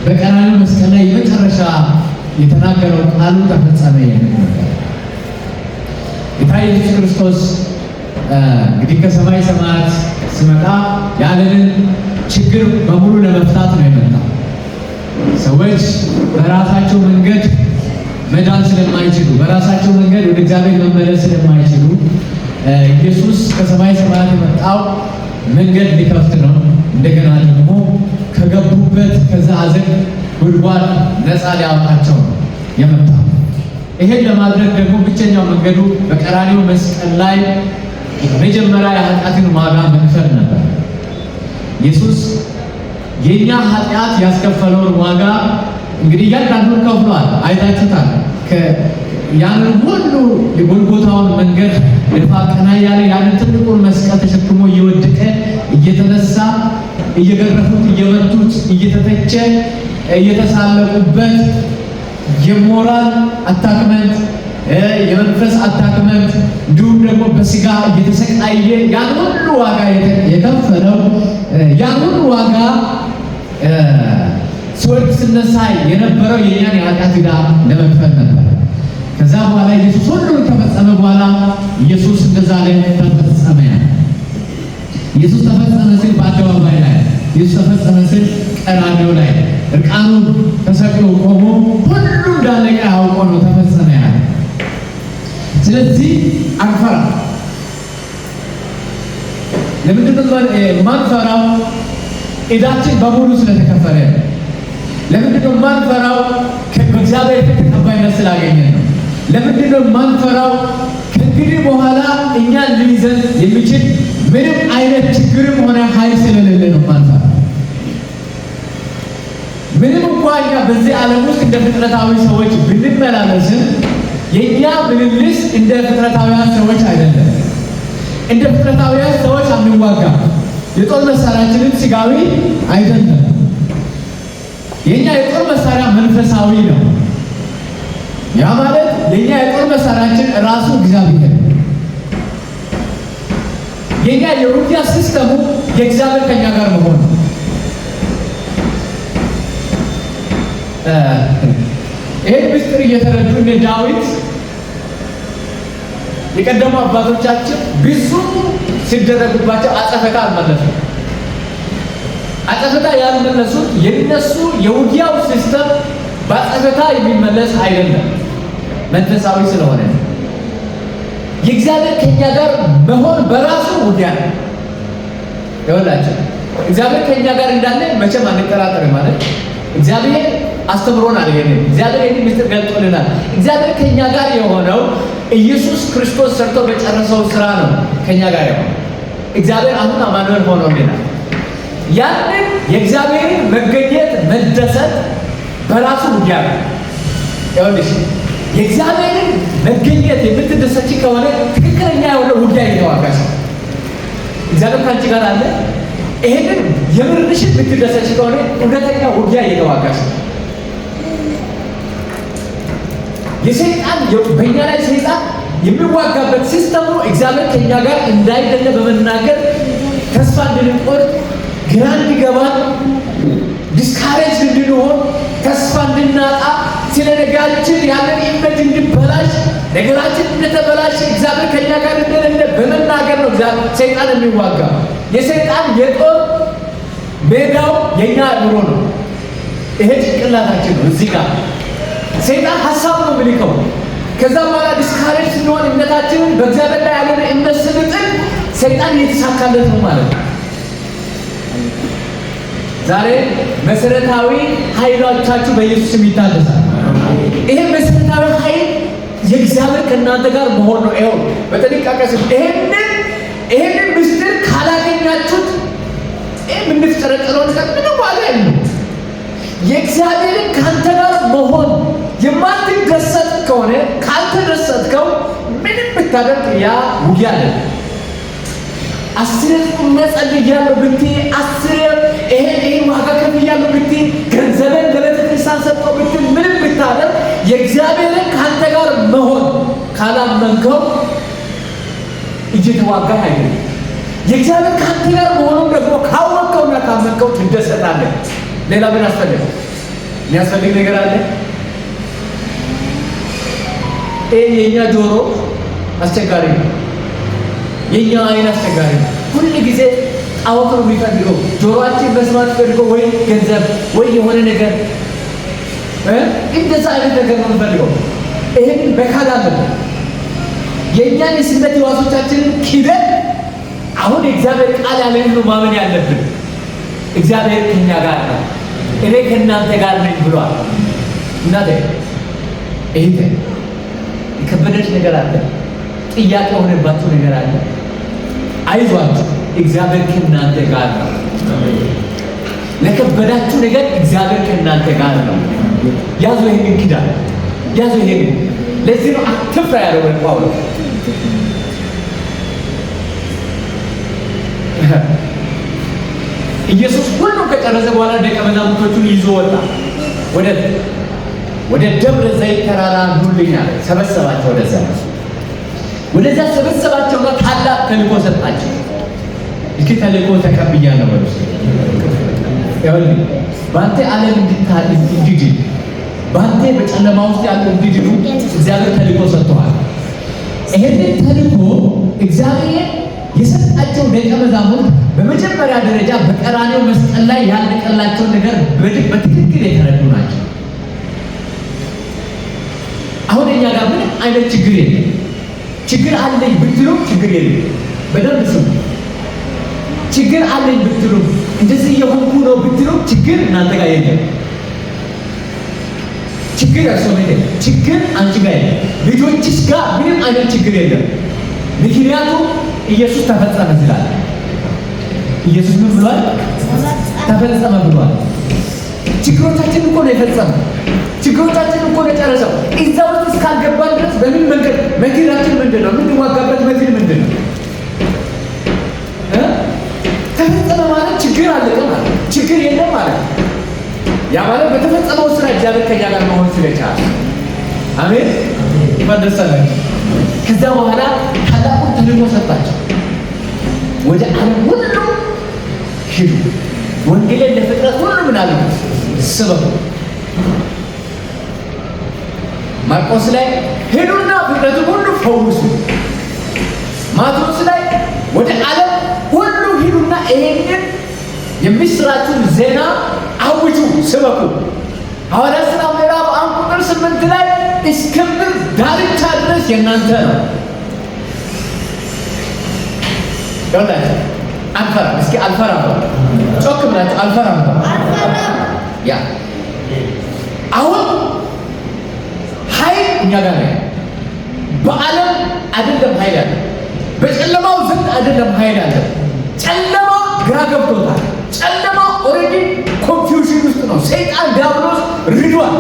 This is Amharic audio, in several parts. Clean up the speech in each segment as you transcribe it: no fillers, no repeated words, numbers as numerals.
በቀራንዮ መስቀል ላይ የመጨረሻ የተናገረው ቃሉ ተፈጸመ የሚል ጌታ ኢየሱስ ክርስቶስ እንግዲህ ከሰማይ ሰማያት ሲመጣ ያለንን ችግር በሙሉ ለመፍታት ነው የመጣው። ሰዎች በራሳቸው መንገድ መዳን ስለማይችሉ፣ በራሳቸው መንገድ ወደ እግዚአብሔር መመለስ ስለማይችሉ ኢየሱስ ከሰማይ ሰማያት የመጣው መንገድ ሊከፍት ነው። እንደገና ደግሞ ከገቡበት ከዛ አዘቅት ጉድጓድ ነፃ ሊያወጣቸው ነው የመጣው። ይሄን ለማድረግ ደግሞ ብቸኛው መንገዱ በቀራንዮ መስቀል ላይ መጀመሪያ የኃጢአትን ዋጋ መክፈል ነበር። ኢየሱስ የኛ ኃጢአት ያስከፈለውን ዋጋ እንግዲህ እያንዳንዱን ከፍሏል። አይታችሁታል። ያንን ሁሉ የጎልጎታውን መንገድ ደፋ ቀና ያለ ያንን ትልቁን መስቀል ተሸክሞ እየወደቀ እየተነሳ እየገረፉት እየመቱት እየተተቸ እየተሳለቁበት የሞራል አታክመንት የመንፈስ አታክመንት እንዲሁም ደግሞ በስጋ እየተሰቃየ ያን ሁሉ ዋጋ የከፈለው ያን ሁሉ ዋጋ ሲወድቅ ሲነሳ የነበረው የኛን የኃጢአት ዕዳ ለመክፈል ነበር። ከዛ በኋላ ኢየሱስ ሁሉን ከፈጸመ በኋላ ኢየሱስ እንደዛ ላይ ተፈጸመ። ኢየሱስ ተፈጸመ ሲል በአደባባይ ላይ፣ ኢየሱስ ተፈጸመ ሲል ቀራንዮ ላይ እርቃኑን ተሰቅሎ ቆሞ ሁሉ እንዳለቀ አውቆ ነው ተፈጸመ ያለ። ስለዚህ አንፈራ። ለምንድን ነው የማንፈራው? ዕዳችን በሙሉ ስለተከፈለ። ለምንድን ነው የማንፈራው? ከእግዚአብሔር ፊት ተቀባይነት ስላገኘን ነው። ለምንድን ነው የማንፈራው? ከእንግዲህ በኋላ እኛን ሊይዘን የሚችል ምንም አይነት ችግርም ሆነ ኃይል ስለሌለ ነው የማንፈራው። ምንም እንኳን እኛ በዚህ ዓለም ውስጥ እንደ ፍጥረታዊ ሰዎች ብንመላለስም የእኛ ምልልስ እንደ ፍጥረታውያን ሰዎች አይደለም። እንደ ፍጥረታውያን ሰዎች አንዋጋ። የጦር መሳሪያችንም ስጋዊ አይደለም። የእኛ የጦር መሳሪያ መንፈሳዊ ነው። ያ ማለት የእኛ የጦር መሳሪያችን ራሱ እግዚአብሔር። የእኛ የውጊያ ሲስተሙ የእግዚአብሔር ከኛ ጋር መሆን። ይህን ምስጢር እየተረዱ እነ ዳዊት የቀደሙ አባቶቻችን ብዙ ሲደረጉባቸው አጸፈታ አልመለሱም። አጸፈታ ያልመለሱት የነሱ የውጊያው ሲስተም በአጸፈታ የሚመለስ አይደለም፣ መንፈሳዊ ስለሆነ የእግዚአብሔር ከኛ ጋር መሆን በራሱ ውጊያ ነው። ይኸውላችሁ እግዚአብሔር ከኛ ጋር እንዳለ መቼም አንጠራጠርም ማለት እግዚአብሔር አስተምሮናል። ይሄንን እግዚአብሔር ይሄንን ምስጢር ገልጦልናል። እግዚአብሔር ከኛ ጋር የሆነው ኢየሱስ ክርስቶስ ሰርቶ በጨረሰው ስራ ነው ከኛ ጋር የሆነው። እግዚአብሔር አሁን አማኑኤል ሆኖልናል። ያንን የእግዚአብሔርን መገኘት መደሰት በራሱ ውጊያ ነው። ይኸውልሽ የእግዚአብሔርን መገኘት የምትደሰች ከሆነ ትክክለኛ የሆነ ውጊያ እየተዋጋሽ ነው። እግዚአብሔር ካንቺ ጋር አለ። ይሄንን የምርሽን የምትደሰች ከሆነ እውነተኛ ውጊያ እየተዋጋሽ ነው። የሰይጣን በእኛ ላይ ሰይጣን የሚዋጋበት ሲስተሙ እግዚአብሔር ከኛ ጋር እንዳይደለ በመናገር ተስፋ እንድንቆርጥ፣ ግራ እንዲገባን፣ ዲስካሬጅ እንድንሆን፣ ተስፋ እንድናጣ፣ ስለ ነገራችን ያለን እምነት እንዲበላሽ፣ ነገራችን እንደተበላሽ እግዚአብሔር ከኛ ጋር እንደሌለ በመናገር ነው ሰይጣን የሚዋጋ። የሰይጣን የጦር ሜዳው የኛ ኑሮ ነው። ይሄ ጭንቅላታችን ነው። እዚህ ጋር ሰይጣን ሀሳብ ነው የሚልከው። ከዛ በኋላ ዲስካሬጅ ስንሆን እምነታችንን በእግዚአብሔር ላይ ያለን እምነት ስንጥል ሰይጣን እየተሳካለት ነው ማለት ነው። ዛሬ መሰረታዊ ኃይሎቻችሁ በኢየሱስ ስም ይታደሳል። ይሄ መሰረታዊ ኃይል የእግዚአብሔር ከእናንተ ጋር መሆን ነው። ይኸው በጥንቃቄ ይሄንን ምስጢር ካላገኛችሁት የምንፍጨረጨረው ነገር ምንም ዋጋ የለውም። የእግዚአብሔርን ከአንተ ጋር መሆን የማትደሰት ከሆነ ካልተደሰትከው ምንም ብታደርግ ያ ውጊያ አለ። 10 ቁም ጸልያለሁ ብትይ 10 ይሄን ዋጋ ከፍያለሁ ብትይ ገንዘብን ለቤተክርስቲያን ሰጠው ብትይ ምንም ብታደርግ የእግዚአብሔርን ከአንተ ጋር መሆን ካላመንከው እየተዋጋ አይደለም። የእግዚአብሔር ከአንተ ጋር መሆኑን ደግሞ ካወቅከውና ካመንከው ትደሰታለህ። ሌላ ምን አስፈልግ? የሚያስፈልግ ነገር አለ። የኛ ጆሮ አስቸጋሪ ነው። የኛ አይን አስቸጋሪ ነው። ሁሉ ጊዜ ጣዖት ነው የሚፈልገው። ጆሮአችን መስማት ፈልገው ወይ ገንዘብ ወይ የሆነ ነገር እንደዛ አይነት ነገር ነው የሚፈልገው። ይሄንን በካል አለብን። የእኛን የስሜት ሕዋሶቻችንን ኪደን አሁን የእግዚአብሔር ቃል ያለን ነው ማመን ያለብን። እግዚአብሔር ከኛ ጋር ነው፣ እኔ ከእናንተ ጋር ነኝ ብሏል። እናቴ እህቴ የከበደች ነገር አለ፣ ጥያቄ የሆነባችሁ ነገር አለ፣ አይዟችሁ፣ እግዚአብሔር ከእናንተ ጋር ነው። ለከበዳችሁ ነገር እግዚአብሔር ከእናንተ ጋር ነው። ያዙ ይሄንን ኪዳን፣ ያዙ ይሄንን። ለዚህ ነው አትፍራ ያለው ጳውሎስ። ኢየሱስ ሁሉም ከጨረሰ በኋላ ደቀ መዛሙርቶቹን ይዞ ወጣ። ወደ ደብረ ዘይት ተራራ ኑልኝ አለ። ሰበሰባቸው። ወደዛ ሰበሰባቸውና ታላቅ ተልእኮ ሰጣቸው። እስኪ ተልእኮ ተቀብያለሁ በሉ። በአንተ ዓለም እንዲድን በአንተ በጨለማ ውስጥ ያሉ እንዲድኑ እግዚአብሔር ተልእኮ ሰጥተዋል። ይሄንን ተልእኮ እግዚአብሔር የሰጣቸው ደቀ መዛሙርት በመጀመሪያ ደረጃ በቀራንዮው መስቀል ላይ ያለቀላቸውን ነገር በትክክል የተረዱ ናቸው። አሁን እኛ ጋር ምንም አይነት ችግር የለም። ችግር አለኝ ብትሉ ችግር የለም። በደንብ ስሙ። ችግር አለኝ ብትሉ እንደዚህ የሆንኩ ነው ብትሉ ችግር እናንተ ጋር የለም። ችግር ያሰመኝ ችግር አንቺ ጋር የለም። ልጆችሽ ጋር ምንም አይነት ችግር የለም። ምክንያቱም ኢየሱስ ተፈጸመ ይላል። ኢየሱስ ምን ብሏል? ተፈጸመ ብሏል። ችግሮቻችን እኮ ነው የፈጸመው። ችግሮቻችን እኮ ነው የጨረሰው። እዛ ውስጥ እስካልገባን ድረስ በምን መንገድ መኪናችን ምንድን ነው? የምንዋጋበት መኪና ምንድን ነው? ተፈጸመ ማለት ችግር አለቀ ማለት ችግር የለም ማለት ያ ማለት በተፈጸመው ስራ እግዚአብሔር ከኛ ጋር መሆን ስለቻለ አሜን። ይፈደሳል። ከዛ በኋላ ታላቁን ተልእኮ ሰጣቸው። ወደ ዓለም ሁሉ ሂዱ፣ ወንጌልን ለፍጥረት ሁሉ ምን አለ ስበኩ። ማርቆስ ላይ ሂዱና ፍጥረትን ሁሉ ፈውሱ። ማቴዎስ ላይ ወደ ዓለም ሁሉ ሂዱና ይሄንን የምስራቹን ዜና አውጁ፣ ስበኩ። ሐዋርያት ሥራ ምዕራፍ 1 ቁጥር 8 ላይ እስከ ምድር ዳርቻ ድረስ የእናንተ ነው። ይኸውላችሁ አልፈራም። እስኪ አልፈራም ጮክ ብላችሁ አልፈራም። ያ አሁን ኃይል እኛ ጋር ነው። በዓለም አይደለም ኃይል ያለ፣ በጨለማው ዘንድ አይደለም ኃይል ያለ። ጨለማው ግራ ገብቶታል። ጨለማው ኦልሬዲ ኮንፊውዥን ውስጥ ነው። ሰይጣን ዲያብሎስ ርዷል።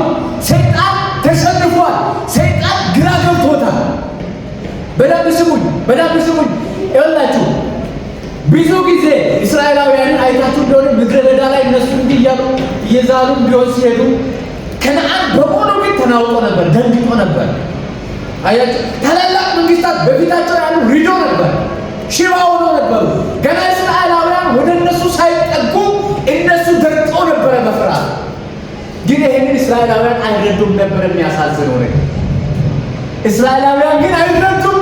ሰይጣን ተሸንፏል። ሰይጣን ግራ ገብቶታል። በደንብ ስሙኝ፣ በደንብ ስሙኝ። ይኸውላችሁ ብዙ ጊዜ እስራኤላውያንን አይታችሁ እንደሆነ ምድረ በዳ ላይ እነሱ እንዲህ እያሉ እየዛሉ ቢሆን ሲሄዱ ከነዓን በሙሉ ግን ተናውጦ ነበር፣ ደንግጦ ነበር። አያችሁ፣ ታላላቅ መንግስታት በፊታቸው ያሉ ሪዶ ነበር፣ ሽባ ሆኖ ነበሩ። ገና እስራኤላውያን ወደ እነሱ ሳይጠጉ እነሱ ደርቀው ነበረ በፍርሃት። ግን ይህንን እስራኤላውያን አይረዱም ነበር። የሚያሳዝነው ነገር እስራኤላውያን ግን አይረዱም።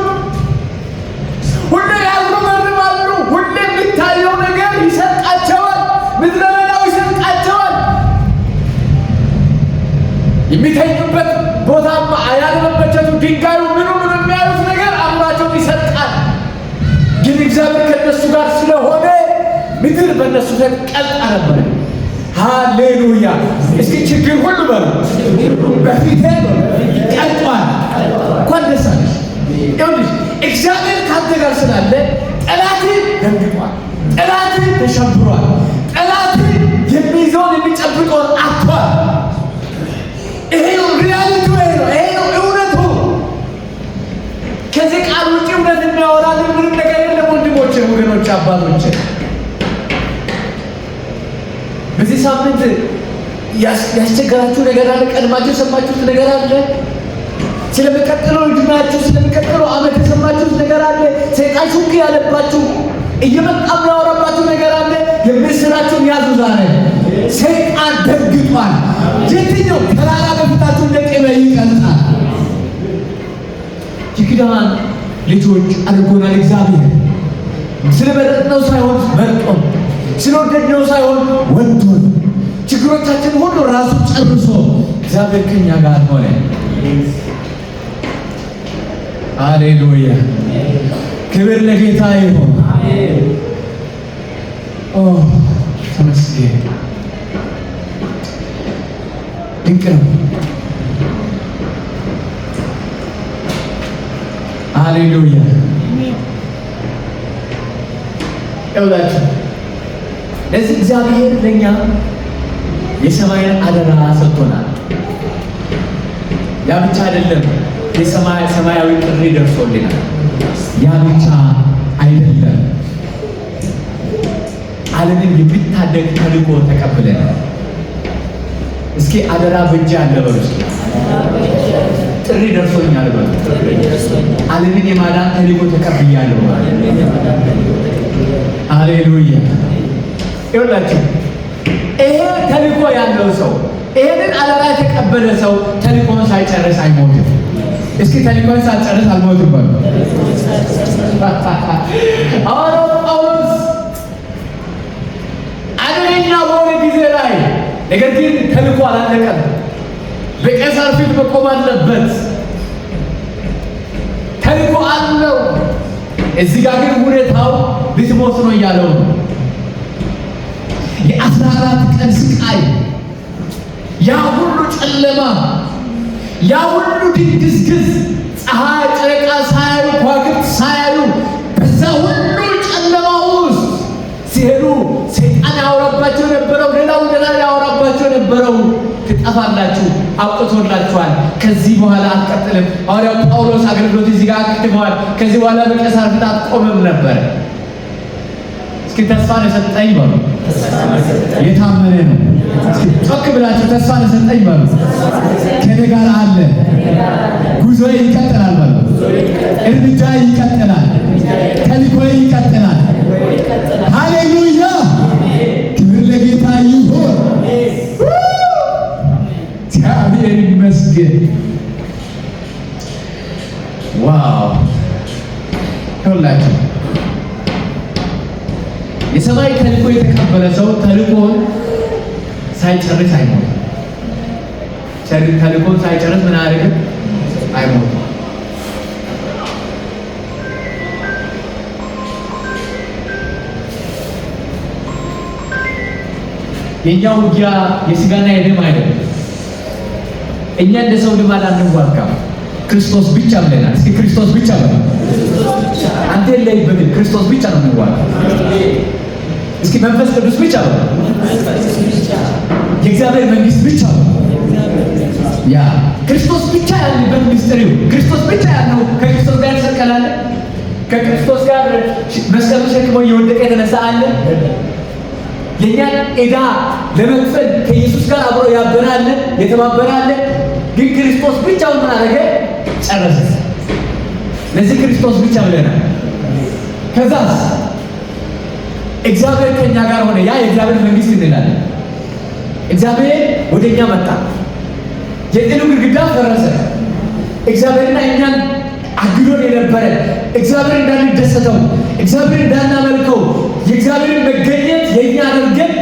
ሁሌ ያጉረመርማሉ። ሁሌ የሚታየው ነገር ይሰጣቸዋል፣ ምድረ በዳው ይሰጣቸዋል። የሚተኙበት ቦታማ ያለመመቸቱ ድንጋዩ ምኑ የሚያዩት ነገር አእምሯቸውን ይሰጣል። ግን እግዚአብሔር ከእነሱ ጋር ስለሆነ ምድር በእነሱ ዘንድ ቀልጣ ነበረ። ሃሌሉያ! እስኪ ችግር ሁሉ በሉ በፊቴ ቀልጧል። እንኳን ደስ አለሽ። ይኸውልሽ እግዚአብሔር ካንተ ጋር ስላለ ጠላትህ ደንግጧል፣ ጠላትህ ተሸብሯል፣ ጠላትህ የሚይዘውን የሚጨብጠውን አጥቷል። ይሄ ነው ሪያሊቲ፣ ይሄ ነው እውነቱ። ከዚህ ቃል ውጭ እውነት የሚያወራልን ምንም ነገር የለም። ወንድሞቼ፣ ወገኖቼ፣ አባቶቼ በዚህ ሳምንት ያስቸገራችሁ ነገር አለ? ቀድማችሁ የሰማችሁት ነገር አለ? ስለሚቀጥለው ዕድሜያችሁ ስለሚቀጥለው ዓመት የሰማችሁት ነገር አለ? ሰይጣን ሹክ ያለባችሁ እየመጣ የሚያወራባችሁ ነገር አለ? የምስራችሁን ያዙ ዛሬ። ሰይጣን ደንግጧል። የትኛው ተራራ በፊታችሁ እንደ ቅቤ ይቀልጣል። የኪዳን ልጆች አድርጎናል እግዚአብሔር። ስለመረጥነው ሳይሆን መርጦን፣ ስለወደድነው ሳይሆን ወዶን፣ ችግሮቻችን ሁሉ ራሱ ጨርሶ እግዚአብሔር ከኛ ጋር ሆነ። ሃሌሉያ! ክብር ለጌታ ይሁን። ተመስገን። ድንቅ ነው። ሃሌሉያ! ይውላችሁ ለዚህ እግዚአብሔር ለኛ የሰማይን አደራ ሰጥቶናል። ያ ብቻ አይደለም፣ ሰማያዊ ጥሪ ደርሶልናል። ያ ብቻ አይደለም፣ ዓለምን የሚታደግ ተልእኮ ተቀብለናል። እስኪ አደራ በእጅ አለ በሉ። ጥሪ ደርሶኛል በሉ። ዓለምን የማዳን ተልእኮ ተቀብያለሁ። ሃሌሉያ! ይኸውላችሁ ይሄ ተልእኮ ያለው ሰው፣ ይሄንን አደራ የተቀበለ ሰው ተልእኮን ሳይጨርስ አይሞትም። እስኪ ተልእኮን ሳይጨርስ አልሞትም በሉ። ሐዋርያው ጳውሎስ አደገኛ በሆነ ጊዜ ላይ ነገር ግን ተልእኮ አላለቀም። በቄሳር ፊት መቆም አለበት። ተልእኮ አለው። እዚህ ጋር ግን ሁኔታው ልትሞት ነው እያለው ነው። የ14 ቀን ስቃይ፣ ያ ሁሉ ጨለማ፣ ያ ሁሉ ድንግዝግዝ፣ ፀሐይ ጨረቃ ሳያዩ ከዋክብት ሳያዩ በዛ ሁሉ ጨለማ ውስጥ ሲሄዱ ሰይጣን ያወራባቸው የነበረው ሌላው ያወራባቸው የነበረው ትጠፋላችሁ፣ አውጥቶላችኋል፣ ከዚህ በኋላ አትቀጥልም። ሐዋርያው ጳውሎስ አገልግሎት እዚህ ጋር አክትመዋል። ከዚህ በኋላ በቄሳር ፊት አትቆምም ነበር። እስኪ ተስፋን የሰጠኝ በሉ። የታመነ ነው። ጮክ ብላችሁ ተስፋን የሰጠኝ በሉ። ከኔ ጋር አለ። ጉዞ ይቀጥላል በሉ። እርምጃ ይቀጥላል። ተልእኮ ይቀጥላል። ሃሌሉያ! ክብር ለጌታ ይሁን። እግዚአብሔር ይመስገን። ዋው! ሁላችሁ የሰማይ ተልእኮ የተቀበለ ሰው ተልእኮን ሳይጨርስ አይሞትም። ተልእኮን ሳይጨርስ ምን አያደርግም? አይሞትም። የኛ ውጊያ የስጋና የደም አይደለም። እኛ እንደ ሰው ልማድ አንዋጋም። ክርስቶስ ብቻ ብለናል። እስኪ ክርስቶስ ብቻ ብለናል። አንተ የለይበትም። ክርስቶስ ብቻ ነው የምንዋጋው። እስኪ መንፈስ ቅዱስ ብቻ ብለናል። የእግዚአብሔር መንግስት ብቻ ነው። ያ ክርስቶስ ብቻ ያለበት ምስጢር፣ ክርስቶስ ብቻ ያለው ከክርስቶስ ጋር ተሰቀላለ። ከክርስቶስ ጋር መስቀሉ ተሸክሞ እየወደቀ የተነሳ አለ። የኛን ዕዳ ለመክፈል ከኢየሱስ ጋር አብሮ ያበራል፣ የተባበራል። ግን ክርስቶስ ብቻውን ምን አደረገ? ጨረሰ። ለዚህ ክርስቶስ ብቻ ብለናል። ከዛስ እግዚአብሔር ከኛ ጋር ሆነ። ያ የእግዚአብሔር መንግስት እንላለን። እግዚአብሔር ወደኛ መጣ። የጥሉ ግድግዳ ፈረሰ። እግዚአብሔርና እኛን አግዶን የነበረ እግዚአብሔር እንዳንደሰተው፣ እግዚአብሔር እንዳናመልከው፣ የእግዚአብሔርን መገኘት የኛ አድርገን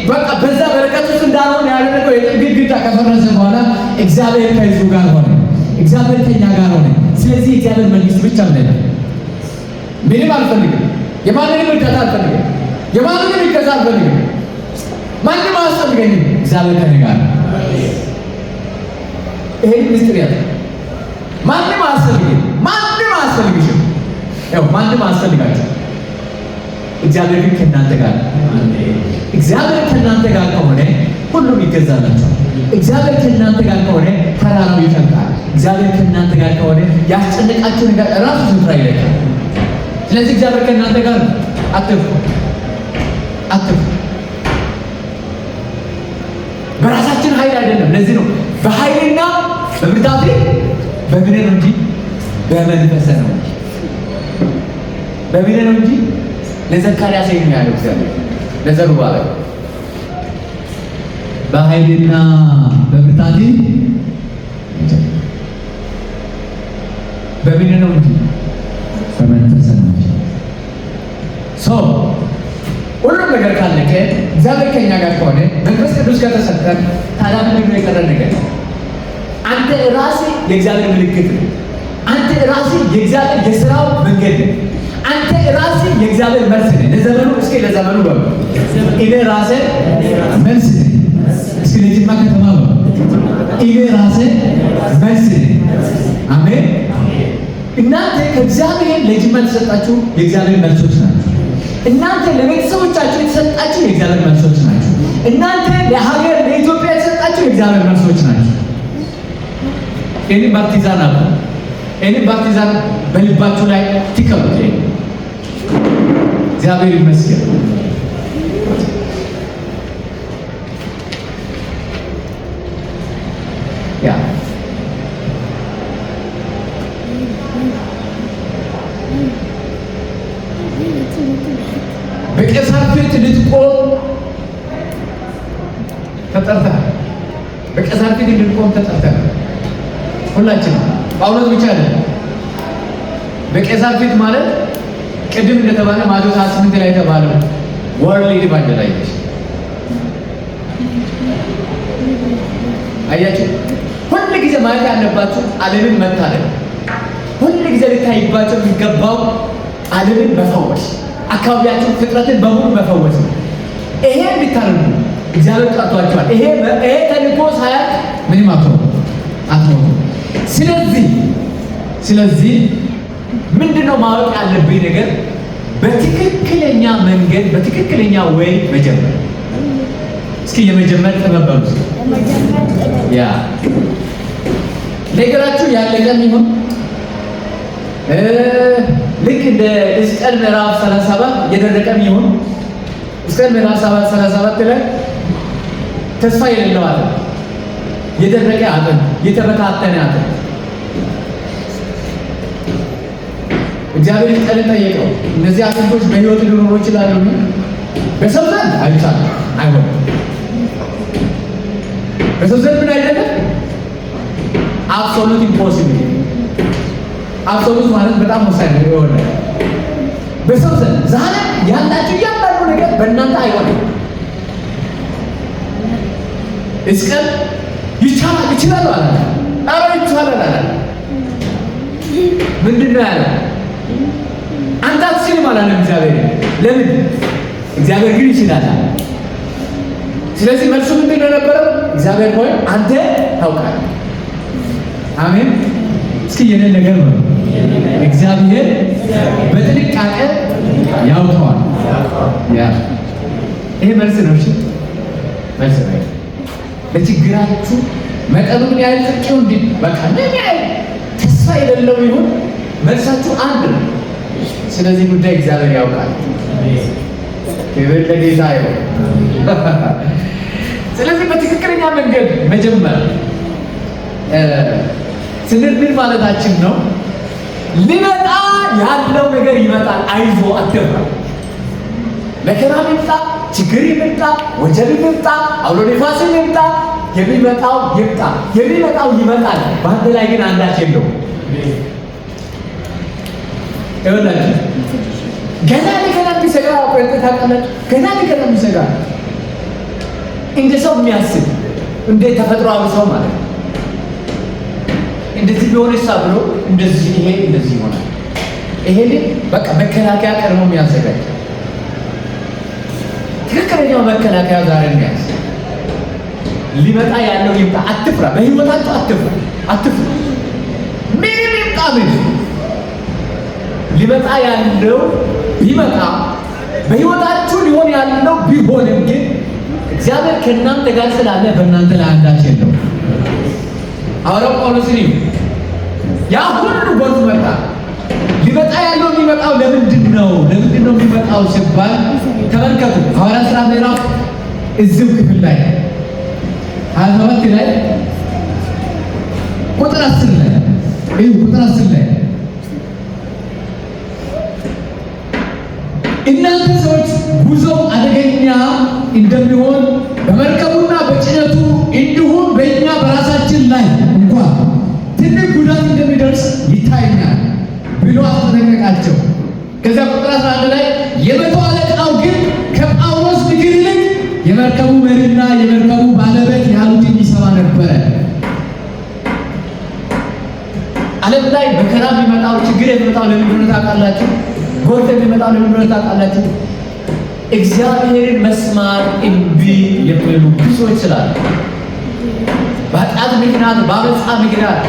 በቃ በዛ በረከት ውስጥ እንዳልሆነ ያደረገው የጥል ግድግዳ ከፈረሰ በኋላ እግዚአብሔር ከሕዝቡ ጋር ሆነ። እግዚአብሔር ከኛ ጋር ሆነ። ስለዚህ የእግዚአብሔር መንግስት ብቻ ብለናል። ምንም አልፈልግም። የማንንም እርዳታ አልፈልግም። የማንንም ይገዛ አልፈልግም። ማንም አያስፈልገኝም። እግዚአብሔር ከኔ ጋር ነው። ይሄን ምስጢር ያለ ማንም አያስፈልግም። ማንም አያስፈልግሽም። ያው ማንም አያስፈልጋችሁ። እግዚአብሔር ግን ከእናንተ ጋር ነው። እግዚአብሔር ከእናንተ ጋር ከሆነ ሁሉም ይገዛላችኋል። እግዚአብሔር ከእናንተ ጋር ከሆነ ተራራው ይፈልቃል። እግዚአብሔር ከእናንተ ጋር ከሆነ ያስጨነቃችሁ ነገር ራሱ ስፍራ ይለቃል። ስለዚህ እግዚአብሔር ከእናንተ ጋር ነው። አትፍሩ፣ አትፍሩ። በራሳችን ኃይል አይደለም። ለዚህ ነው በኃይልና በብርታት በምን ነው እንጂ በመንፈስ ነው እንጂ በምን ነው እንጂ ለዘካርያስ ነው ያለው እግዚአብሔር ለዘሩባቤል በኃይልና በብርታቴ በምን ነው እንጂ በመንፈስ ነው ሰው ሁሉም ነገር ካለቀ እግዚአብሔር ከኛ ጋር ከሆነ መንፈስ ቅዱስ ከተሰጠን ታዲያ ምንድን ነው የቀረ ነገር? አንተ ራስህ የእግዚአብሔር ምልክት ነው። አንተ ራስህ የእግዚአብሔር የሥራው መንገድ ነው። አንተ ራስህ የእግዚአብሔር መልስ ነህ ለዘመኑ። እስኪ ለዘመኑ በሉ እኔ ራሴ መልስ ነኝ። እስኪ ለጅማ ከተማ በሉ እኔ ራሴ መልስ ነኝ። አሜን። እናንተ ከእግዚአብሔር ለጅማ የተሰጣችሁ የእግዚአብሔር መልሶች ናቸው። እናንተ ለቤተሰቦቻችሁ የተሰጣችሁ የእግዚአብሔር መልሶች ናቸው። እናንተ ለሀገር ለኢትዮጵያ የተሰጣችሁ የእግዚአብሔር መልሶች ናቸው። ይህንን ባፕቲዛን አለ። ይህንን ባፕቲዛን በልባችሁ ላይ ትከሉት። እግዚአብሔር ይመስገን። ያ በቄሳር ፊት ልትቆም ተጠርተሃል። በቄሳር ፊት ልትቆም ተጠርተሃል። ሁላችንም ጳውሎስ ብቻ አይደለም። በቄሳር ፊት ማለት ቅድም እንደተባለ ማቴዎስ 28 ላይ የተባለው ወርልድ ኢቫንጀላይዜሽን አያችሁ። ሁሉ ጊዜ ማለት ያለባችሁ ዓለምን መታደግ፣ ሁሉ ጊዜ ሊታይባቸው የሚገባው ዓለምን መፈወስ፣ አካባቢያችሁ ፍጥረትን በሙሉ መፈወስ ነው። ይሄ እንድታደርጉ እግዚአብሔር ጠርቷችኋል። ይሄ ተልእኮ ሳያት ምንም አትሞቱ። ስለዚህ ምንድነው ማወቅ ያለብኝ ነገር? በትክክለኛ መንገድ በትክክለኛ ወይ መጀመር። እስኪ የመጀመር ተመበሩ። ያ ነገራችሁ ያለቀም ይሁን ልክ እንደ ሕዝቅኤል ምዕራፍ 37 የደረቀም ይሁን ሕዝቅኤል ምዕራፍ 37 ላይ ተስፋ የሌለው አጥንት፣ የደረቀ አጥንት፣ የተበታተነ አጥንት እግዚአብሔር ሕዝቅኤልን ጠየቀው። እነዚህ አጥንቶች በሕይወት ሊኖሩ ይችላሉ? በሰው ዘንድ አይቻልም፣ አይሆንም። በሰው ዘንድ ምን አይደለም? አብሶሉት ኢምፖሲብል። አብሶሉት ማለት በጣም ወሳኝ ነው የሆነ በሰው ዘንድ ዛሬ ያላችሁ እያንዳንዱ ነገር በእናንተ አይሆንም። ሕዝቅኤል ይችላል አለ። ኧረ ይቻላል አለ። ምንድን ነው ያለው? አንተ አትችልም አላለም እግዚአብሔር። ለምን? እግዚአብሔር ግን ይችላል። ስለዚህ መልሱ ምንድን ነው የነበረው? እግዚአብሔር ሆይ አንተ ታውቃለህ። አሜን። እስኪ የኔን ነገር ነው እግዚአብሔር በጥንቃቄ ያውቀዋል። ያ ይሄ መልስ ነው። እሺ መልስ ነው። ለችግራችሁ መጠኑ ምን ያህል ጥቂው እንዴ በቃ ምን ያህል ተስፋ የሌለው ይሁን መልሳችሁ አንድ ነው። ስለዚህ ጉዳይ እግዚአብሔር ያውቃል። ክብር ለጌታ ይሁን። ስለዚህ በትክክለኛ መንገድ መጀመር ስንል ምን ማለታችን ነው? ሊመጣ ያለው ነገር ይመጣል። አይዞ አትፍራ። መከራ ይምጣ፣ ችግር ይምጣ፣ ወጀብ ይምጣ፣ አውሎ ነፋስ ይምጣ፣ የሚመጣው ይምጣ። የሚመጣው ይመጣል። በአንተ ላይ ግን አንዳች የለውም። ይኸውላችሁ ገና የሚሰጋ ፕሬዝዳንት ታውቃላችሁ። ገና የሚሰጋ እንደ ሰው የሚያስብ እንደ ተፈጥሯዊ ሰው ማለት ነው። እንደዚህ ቢሆን ሳ ብሎ እንደዚህ ይሄ እንደዚህ ይሆናል። ይሄ በቃ መከላከያ ቀድሞ የሚያዘጋጅ ትክክለኛው መከላከያ ዛሬ የሚያዝ ሊመጣ ያለው ይምጣ። አትፍራ። በህይወታችሁ አትፍራ። ምንም ይምጣ ምን ሊመጣ ያለው ቢመጣ በህይወታችሁ ሊሆን ያለው ቢሆንም ግን እግዚአብሔር ከእናንተ ጋር ስላለ በእናንተ ላይ አንዳች የለውም። ሐዋርያው ጳውሎስን ያ ሁሉ ጎርፍ መጣ። ሊመጣ ያለው የሚመጣው ለምንድን ነው የሚመጣው ሲባል ተመልከቱ። ሐዋርያት ሥራ ምዕራፍ እዚሁ ክፍል ላይ 27 ላይ ቁጥር 10 ላይ ቁጥር 10 ላይ እናንተ ሰዎች ጉዞ አደገኛ እንደሚሆን በመርከቡና በጭነቱ አስጨነቃቸው። ከዚያ ቁጥር 11 ላይ የመቶ አለቃው ግን ከጳውሎስ ንግግር ይልቅ የመርከቡ መሪና የመርከቡ ባለቤት ያሉትን ይሰማ ነበረ። ዓለም ላይ መከራ የሚመጣው ችግር የሚመጣው ለምን እንደሆነ ታውቃላችሁ? ጎርፍ የሚመጣው ለምን እንደሆነ ታውቃላችሁ? እግዚአብሔርን መስማት እምቢ የሚሉ ብዙዎች ስላሉ በኃጢአት ምክንያት በአመፃ ምክንያት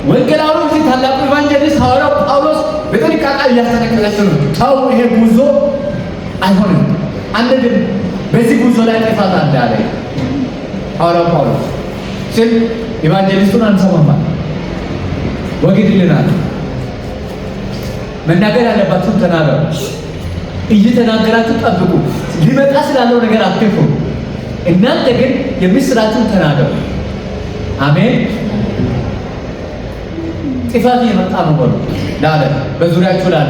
ወንጌላዊ እዚህ ታላቁ ኢቫንጀሊስት ሐዋርያው ጳውሎስ በጥንቃቄ እያስጠነቀቃቸው ነው። ተው፣ ይሄ ጉዞ አይሆንም። አንድ ግን በዚህ ጉዞ ላይ ጥፋት አለ አለ ሐዋርያው ጳውሎስ ሲል ኢቫንጀሊስቱን አንሰማማ ወግድልናል። መናገር ያለባችሁን ተናገሩ፣ እየተናገራችሁ ጠብቁ። ሊመጣ ስላለው ነገር አትፍሩ። እናንተ ግን የምስራችሁን ተናገሩ። አሜን። ጥፋት እየመጣ ነው በሉ ላለ በዙሪያችሁ ላለ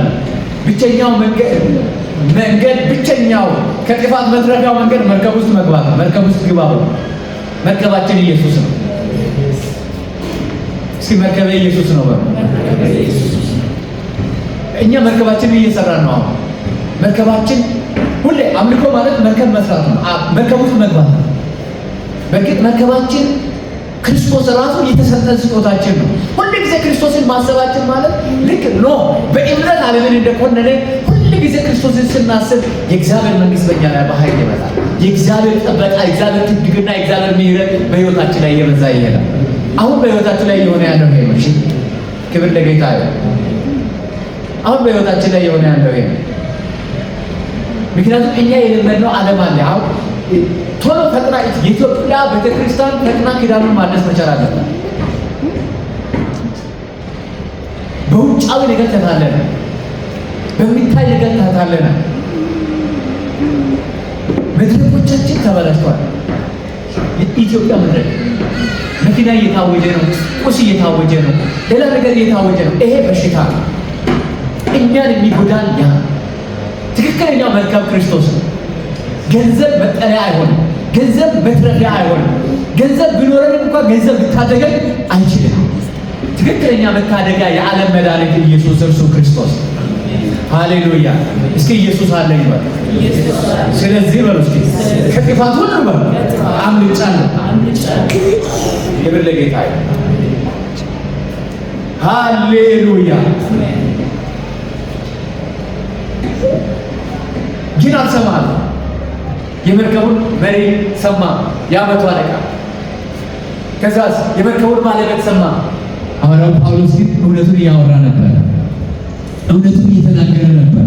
ብቸኛው መንገድ ብቸኛው ከጥፋት መትረፊያው መንገድ መርከብ ውስጥ መግባት ነው። መርከብ ውስጥ ግባ በሉ። መርከባችን ኢየሱስ ነው። እስኪ መርከቤ ኢየሱስ ነው በሉ። እኛ መርከባችንን እየሰራን ነው። መርከባችን ሁሌ አምልኮ ማለት መርከብ መስራት ነው። መርከብ ውስጥ መግባት ነው። በእርግጥ መርከባችን ክርስቶስ ራሱ የተሰጠን ስጦታችን ነው። ሁሉ ጊዜ ክርስቶስን ማሰባችን ማለት ልክ ኖ በእምነት ዓለምን እንደኮነነ ሁሉ ጊዜ ክርስቶስን ስናስብ የእግዚአብሔር መንግስት በእኛ ላይ በኃይል ይመጣል። የእግዚአብሔር ጥበቃ፣ የእግዚአብሔር ትግግና፣ የእግዚአብሔር ምሕረት በሕይወታችን ላይ እየበዛ ይሄዳል። አሁን በሕይወታችን ላይ የሆነ ያለው ይሄ ነው። ክብር ለጌታ ይሁን። አሁን በሕይወታችን ላይ የሆነ ያለው ይሄ ነው። ምክንያቱም እኛ የለመድነው ዓለም አለ። አሁን ቶሎ ፈጥና የኢትዮጵያ ቤተክርስቲያን ፈጥና ኪዳኑን ማድረስ መቻል አለበት። በውጫዊ ነገር ተታለነ፣ በሚታይ ነገር ተታለነ። መድረኮቻችን ተበላሽቷል። የኢትዮጵያ መድረክ መኪና እየታወጀ ነው፣ ቁስ እየታወጀ ነው፣ ሌላ ነገር እየታወጀ ነው። ይሄ በሽታ እኛን የሚጎዳን ያ ትክክለኛው መርከብ ክርስቶስ ነው። ገንዘብ መጠለያ አይሆንም። ገንዘብ መትረፊያ አይሆንም። ገንዘብ ቢኖረን እንኳን ገንዘብ ሊታደገን አይችልም። ትክክለኛ መታደጊያ የዓለም መድኃኒት ኢየሱስ እርሱ ክርስቶስ። ሃሌሉያ! እስኪ ኢየሱስ አለኝ በሉ። ስለዚህ በሉ እስኪ ከጥፋት ሁሉ በሉ አምልጫለሁ። ክብር ለጌታ ይሁን። ሃሌሉያ! ግን አልሰማም። የመርከቡን መሪ ሰማ፣ የዓመቱ አለቃ። ከዛስ የመርከቡን ባለቤት ሰማ። ሐዋርያው ጳውሎስ ግን እውነቱን እያወራ ነበር፣ እውነቱን እየተናገረ ነበር።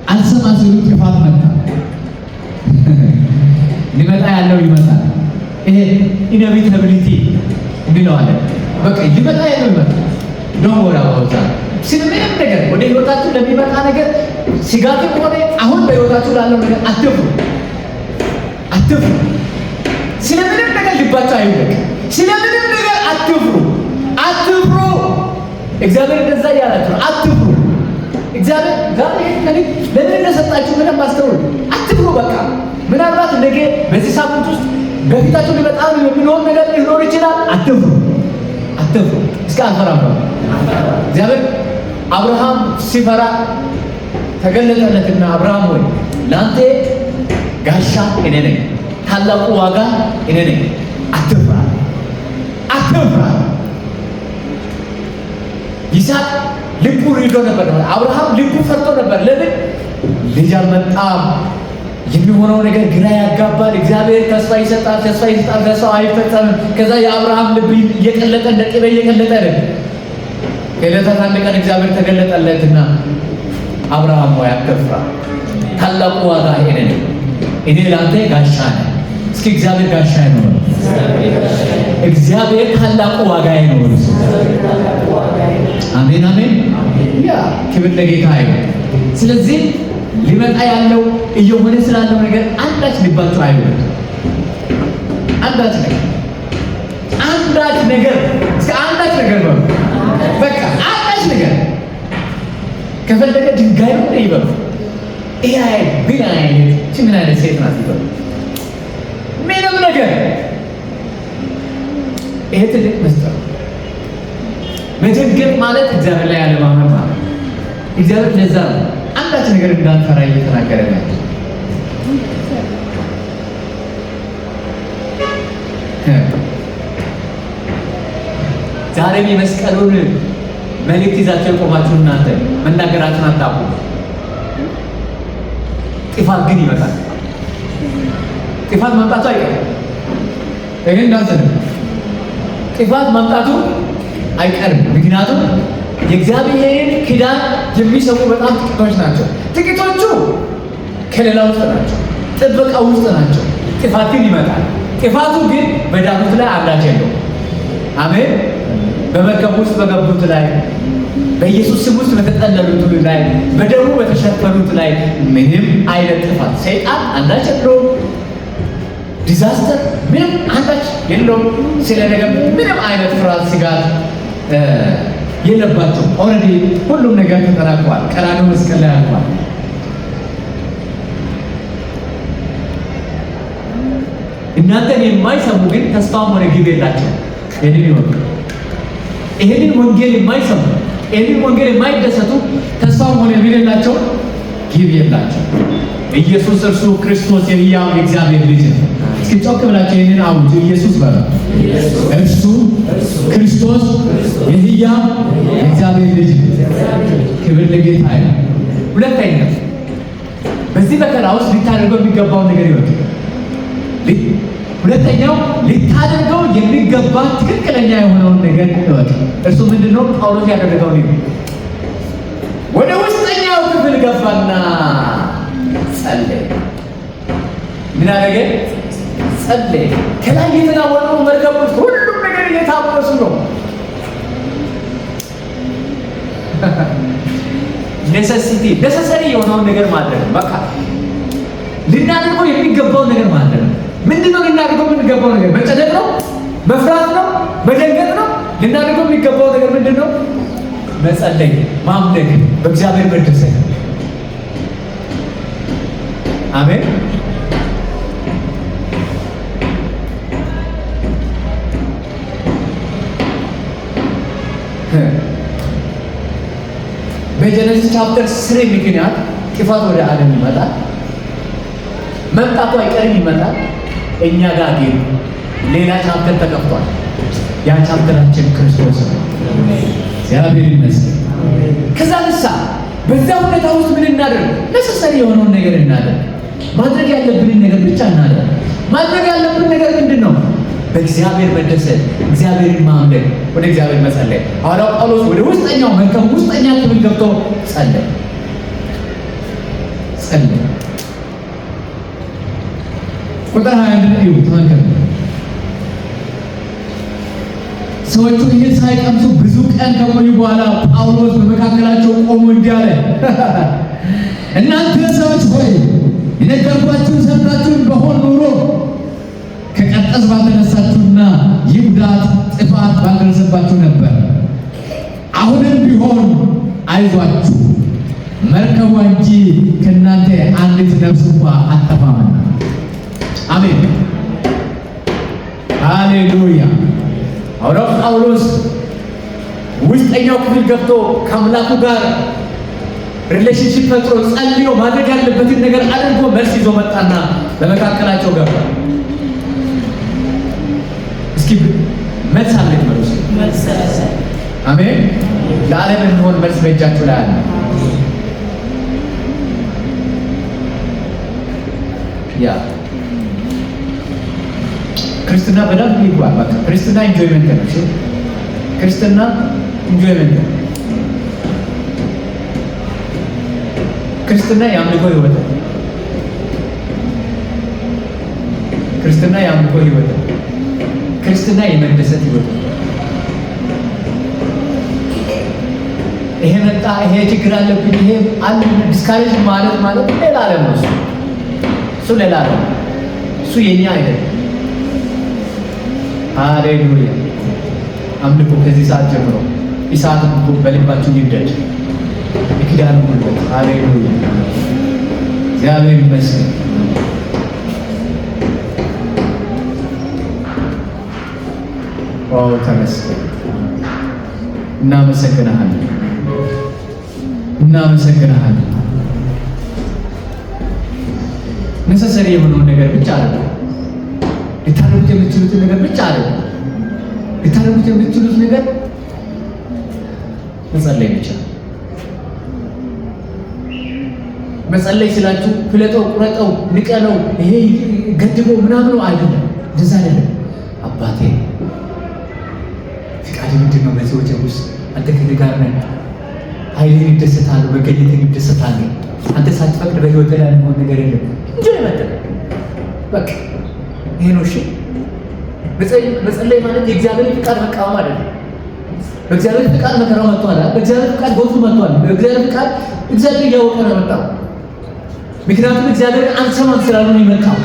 አልሰማ ሲሉ ጥፋት መጣ። ሊመጣ ያለው ይመጣል። ይሄ ኢነቪታቢሊቲ እንለዋለን። በቃ ሊመጣ ያለው ይመጣል። ዶንት ወሪ አባውት ዛት። ስለምንም ነገር ወደ ህይወታችሁ ለሚመጣ ነገር ስጋትም ሆነ አሁን በህይወታችሁ ላለው ነገር አትፍሩ፣ አትፍሩ። ስለምንም ነገር ልባችሁ አይውደቅ። ስለምንም ነገር አትፍሩ፣ አትፍሩ። እግዚአብሔር እንደዛ እያላችሁ ነው። አትፍሩ። እግዚአብሔር ዛሬ ከሊት ለምን እንደሰጣችሁ ምንም አስተውሉ። አትፍሩ። በቃ ምናልባት ነገ በዚህ ሳምንት ውስጥ በፊታችሁ ሊመጣ የሚሆን ነገር ሊኖር ይችላል። አትፍሩ፣ አትፍሩ። እስኪ አልፈራም። እግዚአብሔር አብርሃም ሲፈራ ተገለጠለትና አብርሃም ሆይ ለአንተ ጋሻ እኔ ነኝ፣ ታላቁ ዋጋ እኔ ነኝ፣ አትፍራ፣ አትፍራ። ይስሐቅ ልቡ ሪዶ ነበር። አብርሃም ልቡ ፈርቶ ነበር። ለምን? ልጅ አልመጣም። የሚሆነው ነገር ግራ ያጋባል። እግዚአብሔር ተስፋ ይሰጣል፣ ተስፋ ይሰጣል፣ ተስፋ አይፈጸምም። ከዛ የአብርሃም ልብ እየቀለጠ እንደ ቅቤ እየቀለጠ ነው። ከዕለታት አንድ ቀን እግዚአብሔር ተገለጠለትና አብርሃም ሆይ አትፍራ፣ ታላቁ ዋጋ እኔ ነኝ፣ እኔ ለአንተ ጋሻ ነኝ። እስኪ እግዚአብሔር ጋሻዬ ነው። እግዚአብሔር ታላቁ ዋጋዬ ነው። አሜን፣ አሜን። ያ ክብር ለጌታ ይሁን። ስለዚህ ሊመጣ ያለው እየሆነ ስላለው ነገር አንዳች ልባችሁ አይውደቅ። አንዳች ነገር እስከ አንዳች ነገር ነው። በቃ አንዳች ነገር ከፈለገ ድንጋይ ነው ይበሉ። ይሄ ምን አይነት ሴት ናት ይበሉ። ምንም ነገር ይሄ ትልቅ መስጠት መደንገጥ ማለት እግዚአብሔር ላይ ያለማመን ማለት። እግዚአብሔር ለዛ ነው አንዳች ነገር እንዳንፈራ እየተናገረ ነው። ዛሬም የመስቀሉን መልእክት ይዛችሁ የቆማችሁ እናንተ መናገራችሁን አታውቁ። ጥፋት ግን ይመጣል። ጥፋት መምጣቱ አይቀርም። ይሄ እንዳንተ ጥፋት መምጣቱ አይቀርም። ምክንያቱም የእግዚአብሔርን ኪዳን የሚሰሙ በጣም ጥቂቶች ናቸው። ጥቂቶቹ ከሌላ ውስጥ ናቸው፣ ጥበቃ ውስጥ ናቸው። ጥፋት ግን ይመጣል። ጥፋቱ ግን በዳኑት ላይ አንዳች የለውም። አሜን። በመርከብ ውስጥ በገቡት ላይ፣ በኢየሱስ ስም ውስጥ በተጠለሉት ላይ፣ በደሙ በተሸፈኑት ላይ ምንም አይነት ጥፋት ሰይጣን አንዳች የለውም። ዲዛስተር ምንም አንዳች የለውም። ስለ ነገር ምንም አይነት ፍርሃት፣ ስጋት የለባቸው። ኦልሬዲ ሁሉም ነገር ተጠናቋል። ቀራንዮ መስቀል ላይ አልቋል። እናንተን የማይሰሙ ግን ተስፋም ሆነ ግብ የላቸው። ይህንን ይወጡ። ይህንን ወንጌል የማይሰሙ ይህንን ወንጌል የማይደሰቱ ተስፋም ሆነ ግብ የላቸው፣ ግብ የላቸው። ኢየሱስ እርሱ ክርስቶስ የሕያው የእግዚአብሔር ልጅ ነው። እስኪ ጮክ ብላችሁ ይህንን አውጁ። ኢየሱስ በሉ። እርሱ ክርስቶስ የሕያው የእግዚአብሔር ልጅ ነው። ክብር ለጌታ ይሁን። ሁለተኛ በዚህ መከራ ውስጥ ልታደርገው የሚገባውን ነገር ይወጡ። ሁለተኛው ልታደርገው የሚገባ ትክክለኛ የሆነውን ነገር ይወጡ። እርሱ ምንድነው? ጳውሎስ ያደረገው ነው። ወደ ውስጠኛው ክፍል ገባና ጸለየ። ምን አደረገ? ጸለየ። ከላይ የተናወጠው መርከብ ውስጥ ሁሉም ነገር እየታመሱ ነው። ነሰሰሪ የሆነውን ነገር ማድረግ ነው። በቃ ልናደርገው የሚገባውን ነገር ማድረግ ነው። ምንድነው ልናደርገው የሚገባው ነገር? መጨነቅ ነው? መፍራት ነው? መደንገጥ ነው? ልናደርገው የሚገባው ነገር ምንድነው? መጸለይ፣ ማምለክ፣ በእግዚአብሔር መደሰት። አሜን። በጀነሲስ ቻፕተር 3 ምክንያት ጥፋት ወደ ዓለም ይመጣል። መምጣቱ አይቀርም፣ ይመጣል። እኛ ጋር ግን ሌላ ቻፕተር ተከፍቷል። ያ ቻፕተራችን ክርስቶስ ነው። እግዚአብሔር ይመስገን። ከዛ ንሳ በዛ ሁኔታ ውስጥ ምን እናደርግ? ነሰሰሪ የሆነውን ነገር እናደርግ። ማድረግ ያለብንን ነገር ብቻ እናደርግ። ማድረግ ያለብን ነገር ምንድን ነው? በእግዚአብሔር መደሰት፣ እግዚአብሔርን ማምለክ፣ ወደ እግዚአብሔር መጸለይ። ሐዋርያው ጳውሎስ ወደ ውስጠኛው መርከብ ውስጠኛ ክፍል ገብቶ ጸለየ። ቁጥር 21 ነው። ተመልከቱ። ሰዎቹ ይህን ሳይቀምሱ ብዙ ቀን ከቆዩ በኋላ ጳውሎስ በመካከላቸው ቆሞ እንዲህ አለ። እናንተ ሰዎች ሆይ የነገርኳችሁን ሰምታችሁን በሆን ኖሮ ከቀጠስ ባልተነሳችሁና ይህ ጉዳት ጥፋት ባልደረሰባችሁ ነበር። አሁንም ቢሆን አይዟችሁ፣ መርከቧ እንጂ ከእናንተ አንዲት ነፍስ እንኳ አትጠፋምና። አሜን፣ ሃሌሉያ። ሐዋርያው ጳውሎስ ውስጠኛው ክፍል ገብቶ ከአምላኩ ጋር ሪሌሽንሺፕ ፈጥሮ ጸልዮ ማድረግ ያለበትን ነገር አድርጎ መልስ ይዞ መጣና በመካከላቸው ገባ። እስኪ መልስ አለኝ መልስ። አሜን። ለዓለም የሚሆን መልስ በእጃችሁ ላይ አለ። ያ ክርስትና በደንብ ይጓል። በቃ ክርስትና ኢንጆይመንት ነው። ክርስትና ኢንጆይመንት ነው። ክርስትና የአምልኮ ህይወት ነው። ክርስትና የአምልኮ ህይወት ነው። ክርስትና የመደሰት ህይወት ነው። ይሄ መጣ፣ ይሄ ችግር አለብኝ፣ ይሄ አንድ ዲስካሬጅ ማለት ሌላ ዓለም ነው። እሱ ሌላ ዓለም፣ እሱ የኛ አይደለም። ሃሌሉያ። አምልኮ ከዚህ ሰዓት ጀምሮ ኢሳት በልባችሁ ይደድ የኪዳኑ ጉልበት። ሃሌሉያ። እግዚአብሔር ይመስገን። ተመስገን። እናመሰግናለን፣ እናመሰግናለን። ነሰሰሪ የሆነውን ነገር ብቻ አለ ልታደርጉት የምትችሉትን ነገር ብቻ አለ ልታደርጉት የምትችሉት ነገር መጸለይ ብቻ። መጸለይ ስላችሁ ፍለጠው፣ ቁረጠው፣ ንቀለው፣ ይሄ ገድበው ምናምን አይደለም። እንደዛ አይደለም። አባቴ ፍቃድ ምንድን ነው? በሰዎች ውስጥ አንተ ከእኔ ጋር ነህ። ኃይልህን ይደሰታለሁ፣ መገኘትህን ይደሰታለሁ። አንተ ሳትፈቅድ በህይወት ላይ የሚሆን ነገር የለም እንጂ አይመጣም። በቃ ይሄ ነው። እሺ መጸለይ ማለት የእግዚአብሔር ፍቃድ መቃወም አይደለም። በእግዚአብሔር ፍቃድ መከራው መጥቷል። በእግዚአብሔር ፍቃድ ጎቱ መጥቷል። በእግዚአብሔር ፍቃድ እግዚአብሔር እያወቀ ነው የመጣው። ምክንያቱም እግዚአብሔር አንሰማም ስላሉ ነው የመጣው።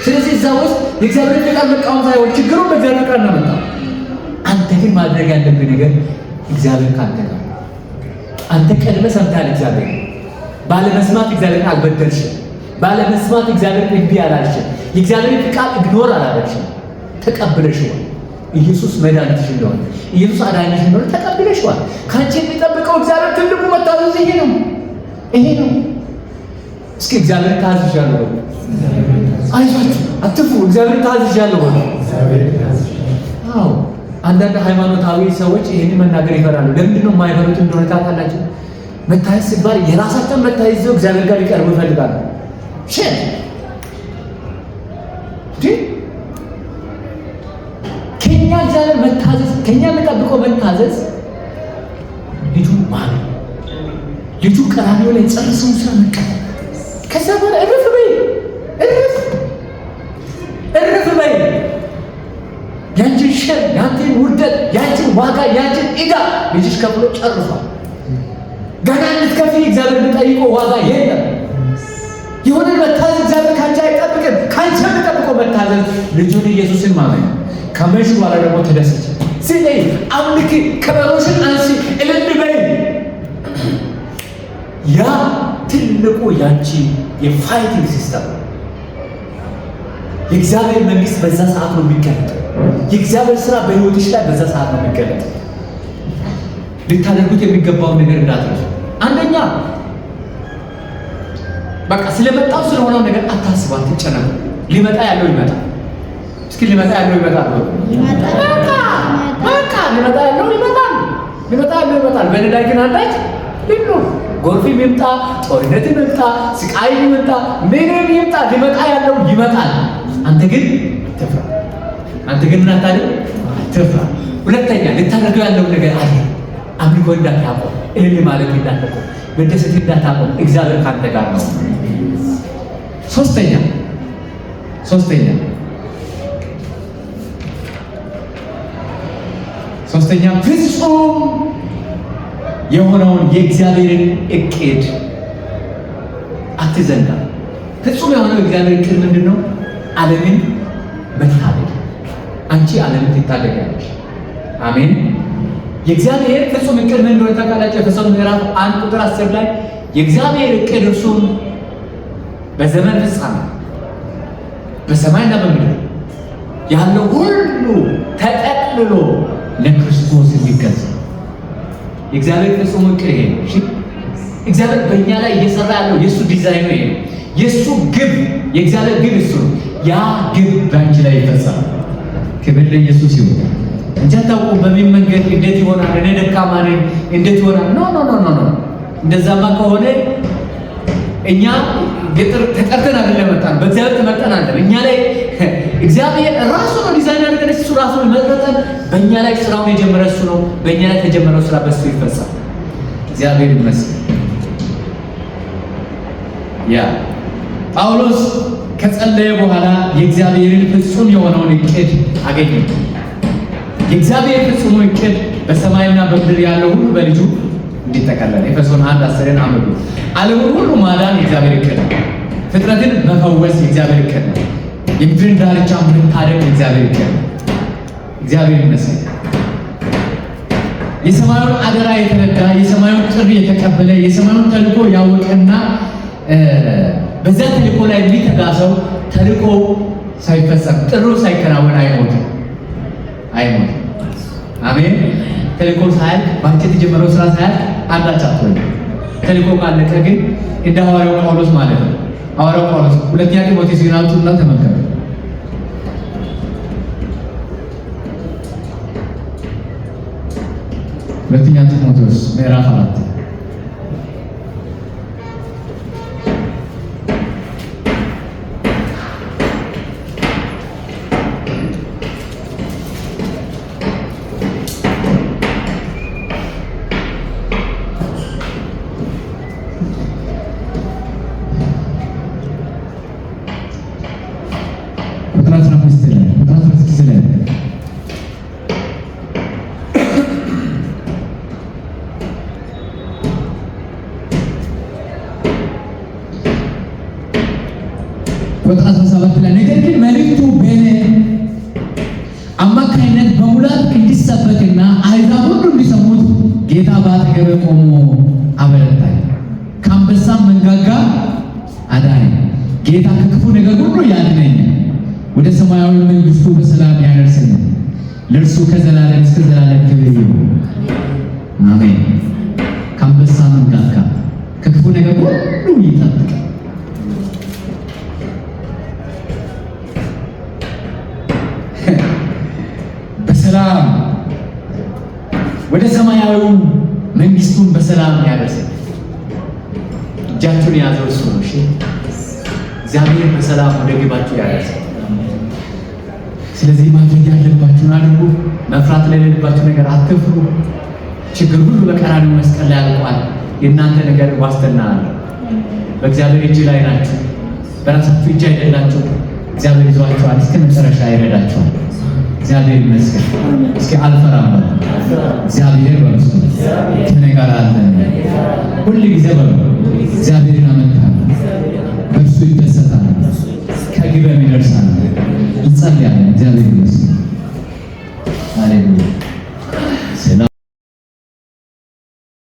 ስለዚህ እዛ ውስጥ የእግዚአብሔር ፍቃድ መቃወም ሳይሆን ችግሩ በእግዚአብሔር ፍቃድ ነው የመጣው። አንተ ግን ማድረግ ያለብህ ነገር እግዚአብሔር ካንተ ጋር። አንተ ቀድመህ ሰምተሃል። እግዚአብሔር ባለመስማት እግዚአብሔር አልበደልሽም። ባለመስማት እግዚአብሔር እምቢ አላልሽም። የእግዚአብሔር ፍቃድ ኢግኖር አላደረግሽም። ተቀብለሽዋል። ኢየሱስ መድኃኒትሽ እንደሆነ፣ ኢየሱስ አዳኝሽ እንደሆነ ተቀብለሽዋል። ካንቺ የሚጠብቀው እግዚአብሔር ትልቁ መታዘዝ ይሄ ነው። ይሄ ነው። እስኪ እግዚአብሔር ታዝዣለሁ በሉ። አይዟችሁ አትፍሩ። እግዚአብሔር ታዝዣለሁ በሉ። አዎ አንዳንድ ሃይማኖታዊ ሰዎች ይሄንን መናገር ይፈራሉ። ለምንድን ነው የማይፈሩት እንደሆነ ታውቃላችሁ? መታየት ሲባል የራሳቸውን መታየት ይዘው እግዚአብሔር ጋር ሊቀርቡ ይፈልጋሉ። ከኛ እግዚአብሔር መታዘዝ፣ ከኛ የሚጠብቀው መታዘዝ ልጁ ማለት ልጁ ቀራንዮ ላይ ጨርሰው ስራ መቀበል። ከዛ በኋላ እርፍ በይ እርፍ በይ። ያንቺን ሸር፣ ያንቺን ውርደት፣ ያንቺን ዋጋ፣ ያንቺን ዕዳ ልጅሽ ከፍሎ ጨርሷል። ገና እንድትከፍይ እግዚአብሔር የሚጠይቀው ዋጋ የለም። የሆነ መታዘዝ እግዚአብሔር ካንቺ አይጠብቅም። ካንቺ የሚጠብቀው መታዘዝ ልጁን ኢየሱስን ማመን። ከመሽ በኋላ ደግሞ ተደሰች። ስለይ አምልክ፣ ከበሮሽን አንሺ፣ እልል በይ። ያ ትልቁ ያንቺ የፋይቲንግ ሲስተም። የእግዚአብሔር መንግስት በዛ ሰዓት ነው የሚገለጠው። የእግዚአብሔር ስራ በህይወትሽ ላይ በዛ ሰዓት ነው የሚገለጠው። ልታደርጉት የሚገባውን ነገር እንዳትረሱ። አንደኛ በቃ ስለመጣው ስለሆነው ነገር አታስቡ፣ አትጨነቁ። ሊመጣ ያለው ይመጣል። እስኪ ሊመጣ ያለው ይመጣል። በቃ ሊመጣ ያለው ይመጣል። ሊመጣ ያለው ይመጣል። በነዳይ ግን አንዳች ልሉ ጎርፍም ይምጣ፣ ጦርነትም ይምጣ፣ ስቃይም ይምጣ፣ ምንም ይምጣ፣ ሊመጣ ያለው ይመጣል። አንተ ግን አትፍራ። አንተ ግን አትፍራ። ሁለተኛ ልታደርገው ያለው ነገር አለ። አምልኮ እንዳታቆም፣ እልል ማለት እንዳታቆም፣ መደሰት እንዳታቆም። እግዚአብሔር ካንተ ጋር ነው። ሶስተኛ ፍጹም የሆነውን የእግዚአብሔርን እቅድ አትዘንጋ። ፍጹም የሆነው የእግዚአብሔር እቅድ ምንድን ነው? ዓለምን መታደግ። አንቺ ዓለምን ትታደጊያለሽ። አሜን። የእግዚአብሔር ፍጹም እቅድ ምን እንደሆነ ታውቃላችሁ? ኤፌሶን ምዕራፍ 1 ቁጥር 10 ላይ የእግዚአብሔር እቅድ እርሱም በዘመን ፍጻሜ በሰማይና በምድር ያለው ሁሉ ተጠቅልሎ ለክርስቶስ የሚገዛ የእግዚአብሔር ፍጹም እቅድ ይሄ ነው። እሺ እግዚአብሔር በእኛ ላይ እየሰራ ያለው የእሱ ዲዛይን ይሄ ነው። የእሱ ግብ፣ የእግዚአብሔር ግብ እሱ ነው። ያ ግብ በአንቺ ላይ ይፈጸማል። ክብር ለኢየሱስ ይሁን። እንጂ አታውቁም በምን መንገድ እንዴት ይሆናል፣ እኔ ደካማ ነኝ እንዴት ይሆናል? ኖ ኖ ኖ ኖ ኖ። እንደዛማ ከሆነ እኛ ገጠር ተቀርተን አይደለም መጣን፣ በእግዚአብሔር ተመርጠን አይደለም። እኛ ላይ እግዚአብሔር ራሱ ነው ዲዛይን ያደረገን፣ እሱ ራሱ ነው መረጠን። በእኛ ላይ ስራውን የጀመረ እሱ ነው። በእኛ ላይ የተጀመረው ስራ በእሱ ይፈጸማል። እግዚአብሔር ይመስገን። ያ ጳውሎስ ከጸለየ በኋላ የእግዚአብሔርን ፍጹም የሆነውን እቅድ አገኘ። የእግዚአብሔር ፍጹም እቅድ በሰማይና በምድር ያለው ሁሉ በልጁ እንዲጠቀለል ኤፌሶን 1:10 አምዱ። ዓለሙን ሁሉ ማዳን የእግዚአብሔር እቅድ ነው። ፍጥረትን መፈወስ የእግዚአብሔር እቅድ ነው። የምድርን ዳርቻ መታደግ የእግዚአብሔር እቅድ ነው። እግዚአብሔር ይመስገን። የሰማዩን አደራ የተረዳ፣ የሰማዩን ጥሪ የተቀበለ፣ የሰማዩን ተልእኮ ያወቀና በዛ ተልእኮ ላይ የሚተጋ ሰው ተልእኮ ሳይፈጸም ጥሩ ሳይከናወን አይሞትም። አሜን። ተልእኮ ሳያልቅ ባንቺ የተጀመረው ስራ ሳያልቅ አንዳች አትሆንም። ተልእኮ ካለቀ ግን እንደ ሐዋርያው ጳውሎስ ማለት ነው። ሐዋርያው ጳውሎስ ሁለተኛ ጢሞቴዎስ ሲናቱና ተመከረ። ሁለተኛ ጢሞቴዎስ ምዕራፍ 4 ቁጥር 17 ላይ ነገር ግን መልእክቱ በእኔ አማካይነት በሙላት እንዲሰበክና አሕዛብ ሁሉ እንዲሰሙት ጌታ በአጠገቤ ቆሞ አበረታኝ፣ ከአንበሳም መንጋጋ አዳነኝ። ጌታ ከክፉ ነገር ሁሉ ያድነኛል፣ ወደ ሰማያዊ መንግሥቱ በሰላም ያደርሰኛል። ለእርሱ ከዘላለም እስከ ዘላለም ክብር ይሁን፣ አሜን። ከአንበሳ መንጋጋ ከክፉ ነገር ሁሉ ይጠብቃል። በሰላም ወደ ሰማያዊ መንግሥቱን በሰላም ያደርሰኛል። እጃችሁን የያዘው እሱ ነው። እሺ፣ እግዚአብሔር በሰላም ወደ ግባችሁ ያደርሰኛል። ስለዚህ ማድረግ ያለባችሁን አድርጉ። መፍራት ለሌለባችሁ ነገር አትፍሩ። ችግር ሁሉ በቀራንዮ መስቀል ላይ አልቋል። የእናንተ ነገር ዋስትና አለ። በእግዚአብሔር እጅ ላይ ናችሁ። በራሳችሁ እጅ አይደላችሁ። እግዚአብሔር ይዟችኋል። እስከ መጨረሻ ይረዳችኋል። እግዚአብሔር ይመስገን። እስኪ አልፈራም በሉ። እግዚአብሔር በሉ ከእኔ ጋር አለ ሁል ጊዜ በሉ።